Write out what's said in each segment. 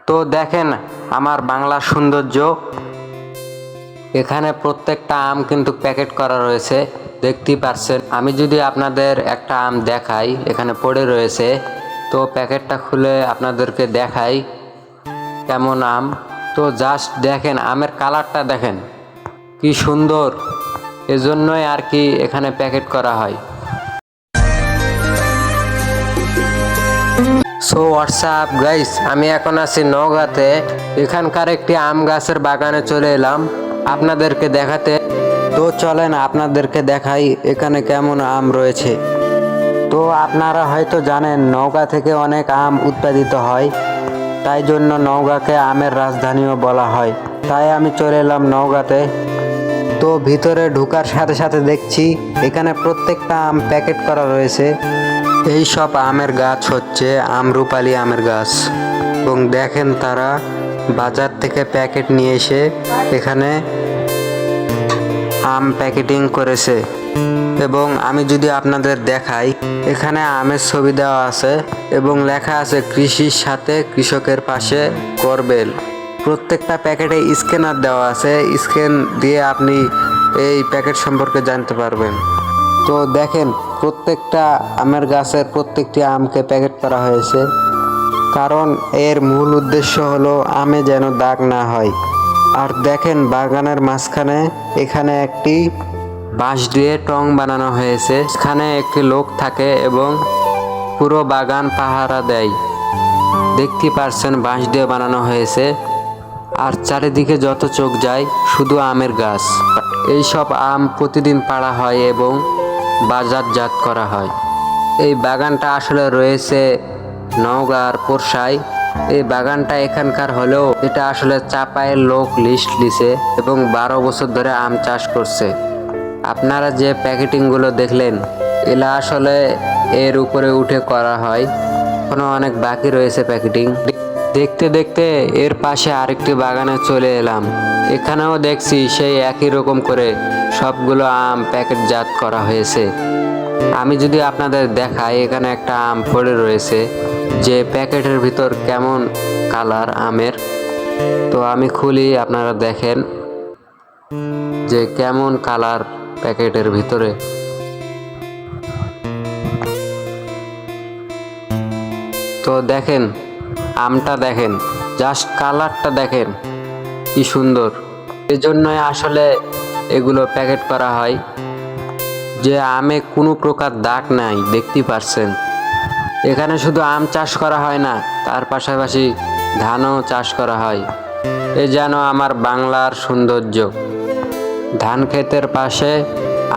তো দেখেন আমার বাংলার সৌন্দর্য। এখানে প্রত্যেকটা আম কিন্তু প্যাকেট করা রয়েছে, দেখতেই পাচ্ছেন। আমি যদি আপনাদের একটা আম দেখাই, এখানে পড়ে রয়েছে, তো প্যাকেটটা খুলে আপনাদেরকে দেখাই কেমন আম। তো জাস্ট দেখেন আমের কালারটা দেখেন কি সুন্দর, এজন্যই আর কি এখানে প্যাকেট করা হয়। সো হোয়াটসঅ্যাপ গাইস, আমি এখন আছি নওগাঁতে। এখানকার একটি আম গাছের বাগানে চলে এলাম আপনাদেরকে দেখাতে। তো চলেন আপনাদেরকে দেখাই এখানে কেমন আম রয়েছে। তো আপনারা হয়তো জানেন নওগাঁ থেকে অনেক আম উৎপাদিত হয়, তাই জন্য নওগাঁকে আমের রাজধানীও বলা হয়। তাই আমি চলে এলাম নওগাঁতে। তো ভিতরে ঢোকার সাথে সাথে দেখছি এখানে প্রত্যেকটা আম প্যাকেট করা রয়েছে। এই সব আমের গাছ হচ্ছে আমরুপালি আমের গাছ, এবং দেখেন তারা বাজার থেকে প্যাকেট নিয়ে এসে এখানে আম প্যাকেটিং করেছে। এবং আমি যদি আপনাদের দেখাই, এখানে আমের ছবি দেওয়া আছে এবং লেখা আছে কৃষির সাথে কৃষকের পাশে করবেল। প্রত্যেকটা প্যাকেটে স্ক্যানার দেওয়া আছে, স্ক্যান দিয়ে আপনি এই প্যাকেট সম্পর্কে জানতে পারবেন। তো দেখেন প্রত্যেকটা আমের গাছের প্রত্যেকটি আমকে প্যাকেট করা হয়েছে, কারণ এর মূল উদ্দেশ্য হলো আমে যেন দাগ না হয়। আর দেখেন বাগানের মাঝখানে এখানে একটি বাঁশ দিয়ে টং বানানো হয়েছে, এখানে একটি লোক থাকে এবং পুরো বাগান পাহারা দেয়। দেখতে পারছেন বাঁশ দিয়ে বানানো হয়েছে, আর চারিদিকে যত চোখ যায় শুধু আমের গাছ। এই সব আম প্রতিদিন পাড়া হয় এবং বাজারজাত করা হয়। এই বাগানটা আসলে রয়েছে নওগাঁর পোরশায়। এই বাগানটা এখানকার হলেও এটা আসলে চাপায়ের লোক লিস্ট লিছে এবং 12 বছর ধরে আম চাষ করছে। আপনারা যে প্যাকেটিংগুলো দেখলেন এলা আসলে এর উপরে উঠে করা হয়, এখনো অনেক বাকি রয়েছে প্যাকেটিং। দেখতে দেখতে এর পাশে আরেকটি বাগানে চলে এলাম। এখানেও দেখছি সেই একই রকম করে সবগুলো আম প্যাকেটজাত করা হয়েছে। আমি যদি আপনাদের দেখাই, এখানে একটা আম পড়ে রয়েছে যে প্যাকেটের ভিতর কেমন কালার আমের। তো আমি খুলি, আপনারা দেখেন যে কেমন কালার প্যাকেটের ভিতরে। তো দেখেন আমটা দেখেন, জাস্ট কালারটা দেখেন কি সুন্দর। এজন্যই আসলে এগুলো প্যাকেট করা হয়, যে আমে কোনো প্রকার দাগ নাই। দেখতে পারছেন এখানে শুধু আম চাষ করা হয় না, তার পাশাপাশি ধানও চাষ করা হয়। এ যেন আমার বাংলার সৌন্দর্য। ধান ক্ষেতের পাশে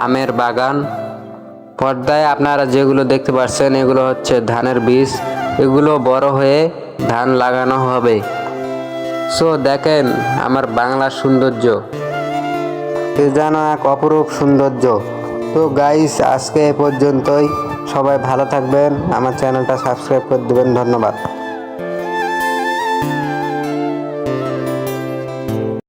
আমের বাগান। পর্দায় আপনারা যেগুলো দেখতে পাচ্ছেন এগুলো হচ্ছে ধানের বীজ, এগুলো বড় হয়ে ধান লাগানো হবে। সো দেখেন আমার বাংলার সৌন্দর্য, এ যেন এক অপরূপ সৌন্দর্য। তো গাইস আজকে এ পর্যন্তই। সবাই ভালো থাকবেন, আমার চ্যানেলটা সাবস্ক্রাইব করে দেবেন। ধন্যবাদ।